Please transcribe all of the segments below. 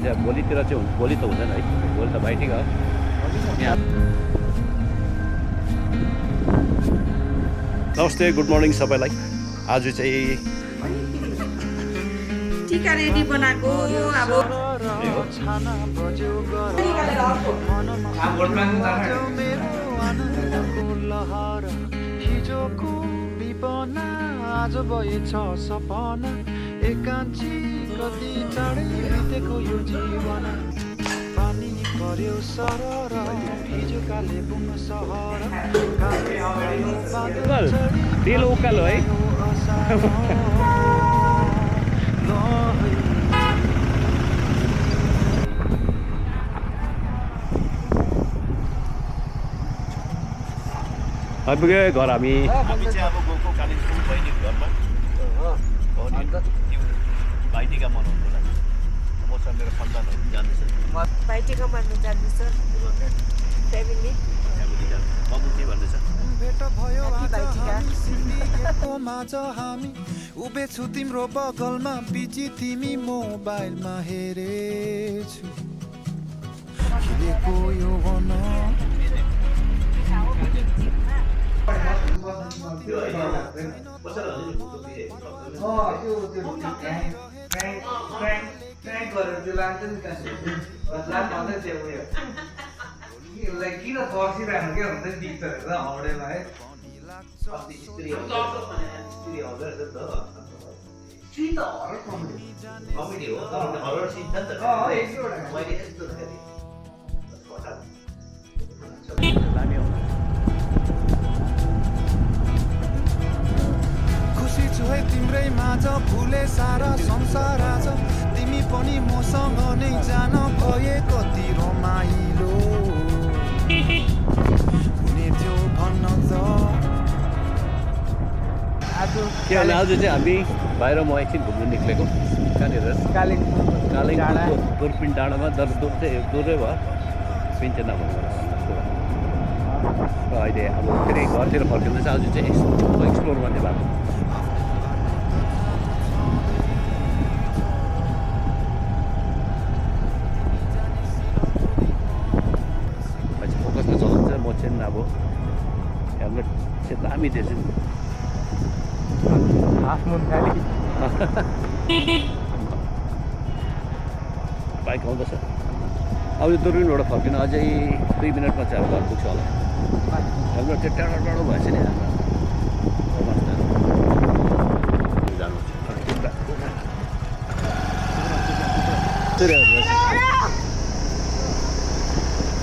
चाहिँ भोलितिर चाहिँ भोलि त हुँदैन है, भोलि त भाइटिका हो यहाँ। नमस्ते, गुड मर्निङ सबैलाई। आज चाहिँ टिका रेडी बनाएको अब हिजोको विपना आज भएछ सपना एकान्छी कति चाँडै बितेको यो जीवन पानी पर्यो सरर हिजोकाले पुग्न सहर तेल उकालो है। आइपुग्यो घर हामी चाहिँ अब गएको कालिम्पोङ बहिनीको घरमा भाइटिका मनाउनुलाई। मसँग मेरो सन्तानहरू जाँदैछ, भाइटिका मान्नु जाँदैछ फ्यामिली। मम्मी के भन्दैछ? भेट भयो भाइटिका माझ हामी उभिछु तिम्रो बगलमा बिजी तिमी मोबाइलमा हेरेछु खिलेको यो वन किन पर्सिरहेको क्या हुन्छ दिक्क हाउडेमा है कमेडी हो हरर सिन छ नि त मैले यस्तो खुसी छु है तिम्रै माझ फुले सारा संसार आज तिमी पनि मसँग नै जान भए कति रमाइलो हुने थियो भन्न त आज चाहिँ हामी बाहिर म एकछिन घुम्नु निक्लेको। कहाँनिर? कालिम्पोङको दुर्पिन डाँडामा दुरै भयो पिन्चे नभन्नु। र अहिले अब फेरि घरतिर फर्किँदैछ। आज चाहिँ एक्सप्लोर गर्ने भएको। फोकसमा चलाउँछ म चाहिँ अब हाम्रो चाहिँ दामी दिएछ नि आफ्नो खाली बाइक आउँदैछ। अब यो दुर्पिनबाट फर्किन अझै 2 मिनटमा चाहिँ अब घर पुग्छ होला। हाम्रो त्यो टाढो टाढो भएछ नि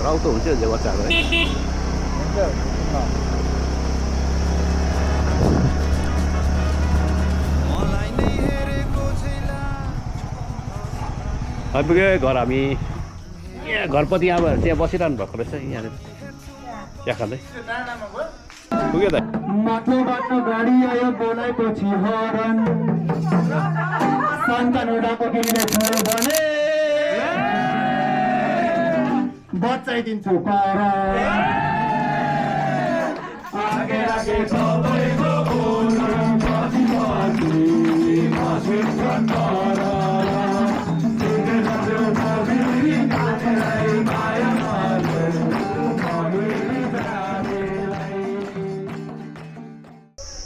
राउ त हुन्छ जे बच्चाहरू है। आइपुग्यो घर हामी। यहाँ घरपति अब त्यहाँ बसिरहनु भएको रहेछ यहाँनिर चिया खाँदै। पुग्यो त माथिबाट गाडी आयो बोलाएपछि हरन सन्तान उडाको किनेर छोरो भने बचाइदिन्छु पर आगे आगे सबैको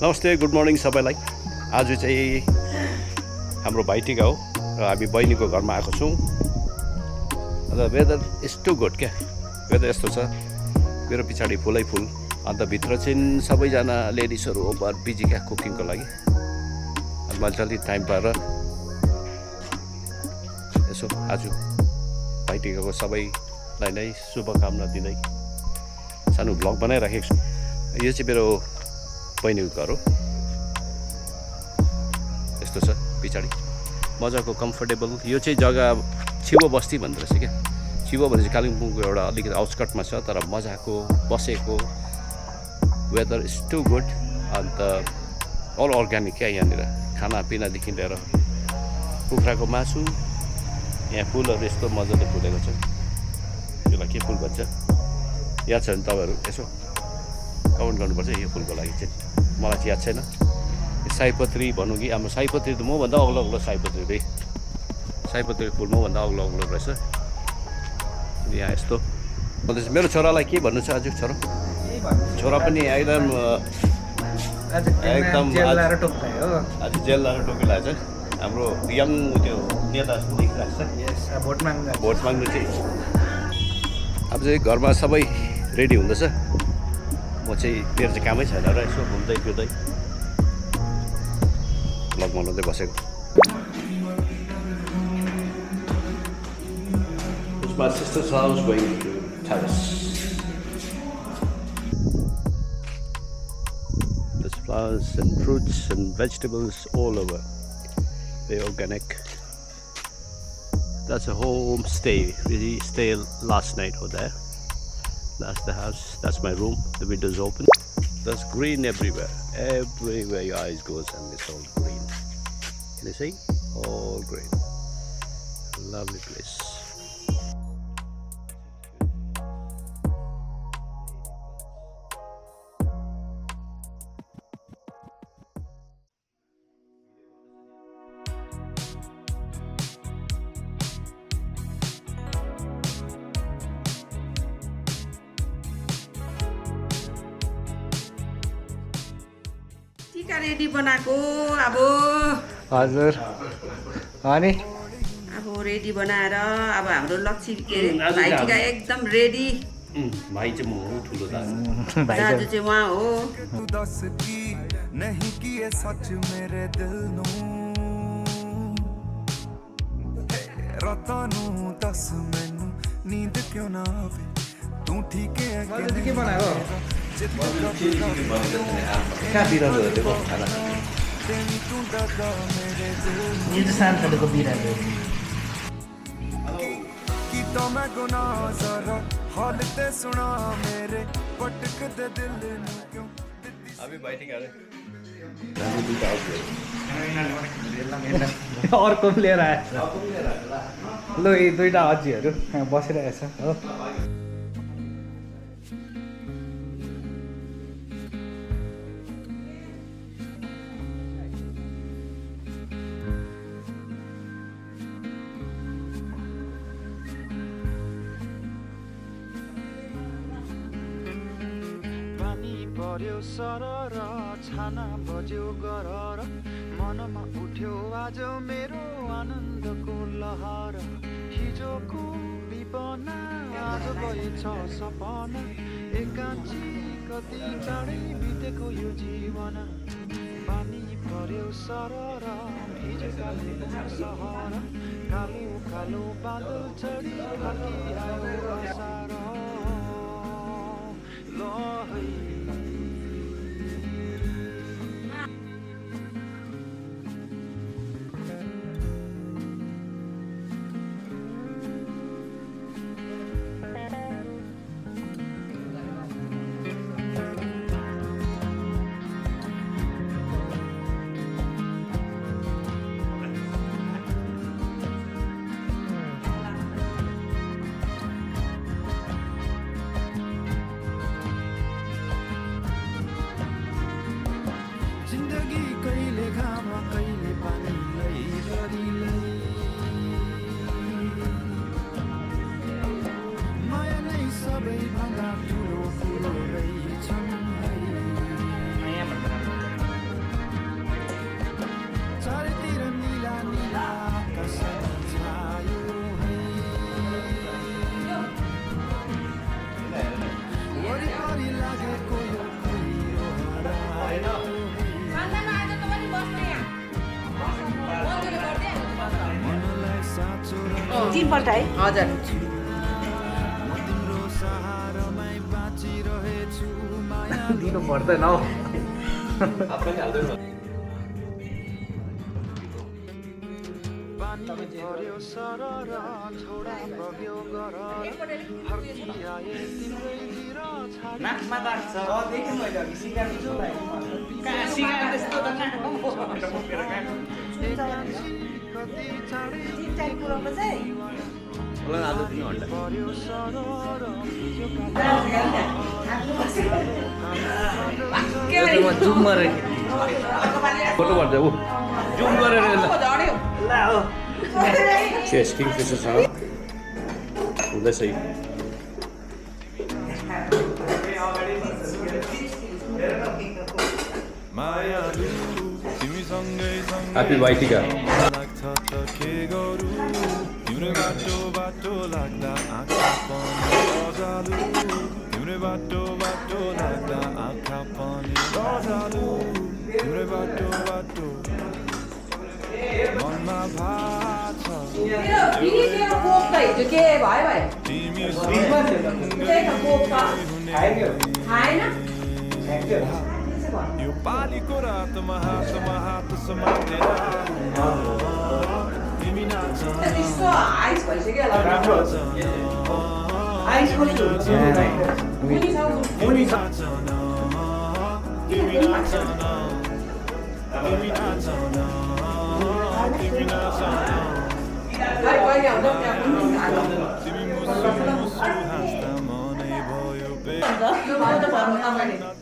नमस्ते, गुड मर्निङ सबैलाई। आज चाहिँ हाम्रो भाइटिका हो र हामी बहिनीको घरमा आएको छौँ। अन्त वेदर यस्तो गुड क्या, वेदर यस्तो छ। मेरो पछाडि फुलै फुल, अन्त भित्र चाहिँ सबैजना लेडिजहरू ओभर बिजी क्या कुकिङको लागि। अनि मैले चाहिँ अलिक टाइम पाएर यसो आज भाइटिकाको सबैलाई नै शुभकामना दिँदै सानो भ्लग बनाइराखेको छु। यो चाहिँ मेरो बहिनीको घर हो। यस्तो छ पछाडि मजाको कम्फर्टेबल। यो चाहिँ जग्गा छिवो बस्ती भन्दो रहेछ क्या। छिवो भनेपछि कालिम्पोङको एउटा अलिकति आउटस्कटमा छ, तर मजाको बसेको वेदर इज टु गुड। अन्त अल अर्ग्यानिक क्या यहाँनिर खानापिनादेखि लिएर कुखुराको मासु। यहाँ फुलहरू यस्तो मजाले फुलेको छ। यसलाई के फुल भन्छ याद छ भने तपाईँहरू यसो कमेन्ट गर्नुपर्छ यो फुलको लागि चाहिँ। मलाई चाहिँ याद छैन। सयपत्री भनौँ कि हाम्रो सयपत्री त मभन्दा अग्लो अग्लो सयपत्री रे सयपत्री फुल मभन्दा अग्लो अग्लो रहेछ यहाँ यस्तो भन्दैछ। मेरो छोरालाई के भन्नु छ आज छोरा पनि एकदम आज जेल लाएर टोकिरहेको छ। हाम्रो यङ त्यो नेता देखिरहेको छ भोट माग्नु चाहिँ। अब चाहिँ घरमा सबै रेडी हुँदैछ, म चाहिँ मेरो चाहिँ कामै छैन र यसो घुम्दै फिर्दै भ्लग बनाउँदै बसेको। It's my sister's house going to terrace. There's flowers and fruits and vegetables all over. They're organic. That's a homestay. We stayed last night over there. That's the house. That's my room. The window's open. There's green everywhere. Everywhere your eyes goes and it's all green. Can you see? All green. Lovely place. टिका ready बनाएको अब हजुर अनि अब ready बनाएर अब हाम्रो लक्ष्मी के अरे भाइटिका एकदम रेडी। भाइ चाहिँ म हो ठुलो दाजु दाजु चाहिँ उहाँ हो। तू दस की नहीं की ये सच मेरे दिल नू रातां नू दस मैनू नींद क्यों ना आवे तू ठीक है के बनायो कहाँ बिरालो हो त्यो खाना यो चाहिँ सानो खालेको बिरालो की तो मैं गुनाह जरा हाल ते सुना मेरे पटक दे दिल नू क्यों अभी बैठी गए अर्को पनि लिएर आएछ ल यी दुईटा अझीहरू बसिरहेछ हो। पर्यो सरर छाना बज्यो गरर मनमा उठ्यो आज मेरो आनन्दको लहर हिजोको विपना आज भएछ सपना एकांची कति चाँडै बितेको यो जीवन पानी पर्यो सरर भिजकाले सहर कालो कालो बादल चढी फर्किआयो असार लहै जिन्दगी कहिले घाम कहिले पानी माया नै सबैभन्दा ठुलो कुरो रहेछन् चारैतिर नीला नीला आकाश छायो वरिपरि लागेको यो कुहिरो हरायो मनलाई साँचो तीनपल्ट है हजुर म तिम्रो सहारामै बाँचिरहेछु माया दिनु पर्दैन हौ पानी पर्यो सरर छोडा बग्यो गरर फर्किआए तिम्रैतिर छाडी नाकमा लाग्छ देखेँ मैले अघि सिगारेट कहाँ सिगारेट त्यस्तो त कति चाँडै तिन टाइम पुऱ्याउनु चाहिँ पर्यो सरर जुम गरेर फोटो भन्छ ऊ जुम गरेर झड्यो ला Cheers, Kingfisherसँग हुँदैछ यो ह्याप्पी भाइटिका यो पालीको रातमा हात समातेर तिमी नाच आइस भइसक्यो होला आइस कस्तो हुन्छ तिमी नाच तिमी नाच तिमी नाच तिमी नाच तिमी मुस्छु हाँस्दा मनै भयो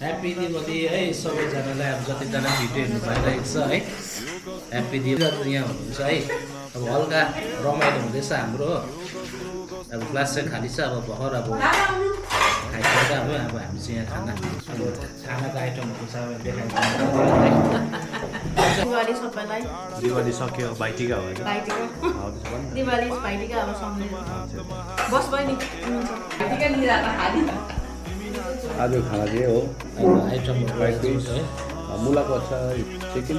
ह्याप्पी दिवाली है सबैजनालाई अब जतिजना भिडियो हेर्नु भइरहेको छ है ह्याप्पी दिवाली यहाँ हुनुहुन्छ है अब हल्का रमाइलो हुँदैछ हाम्रो अब क्लास चाहिँ खाली छ अब भर्खर अब खाइसकेर अब हामी चाहिँ यहाँ खानाको आइटमहरू छ अब दिवाली सबैलाई दिवाली सक्यो भाइटिका हो भाइटिका दिवाली भाइटिका अब सम्झिनु बस भयो नि भाइटिका लिइरहेको खाली आज खाना चाहिँ हो आइटमहरू रहेको छ है मुलाको अचार चिकन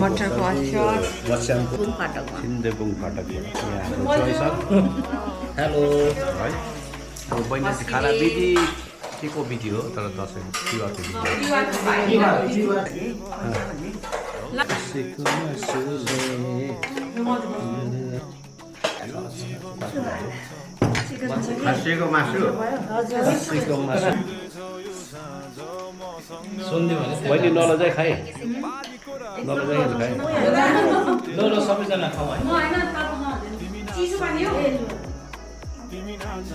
मटरको अचार बस्यामको फाटक सिन्देबुङ फाटकबाट यहाँ हाम्रो चोइस हेलो है अब बहिनी चाहिँ खाना विधि के को विधि हो तर दसैँ तिहारको खसीको मासु सुनिदियो भने बहिनी नलजाइ खाएँ नलजाइ खाएँ ल सबैजना खाउँ है चिसो पानी हो तिमी नाच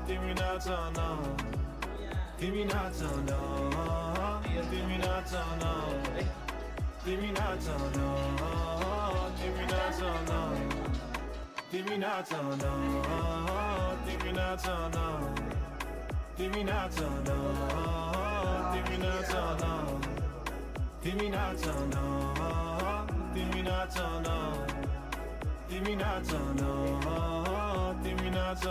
तिमी नाच तिमी नाच तिमी नाच तिमी नाच तिमी नाच तिमी नाच तिमी नाच तिमी नाच तिमी नाच तिमी नाच तिमी नाच तिमी नाच तिमी नाच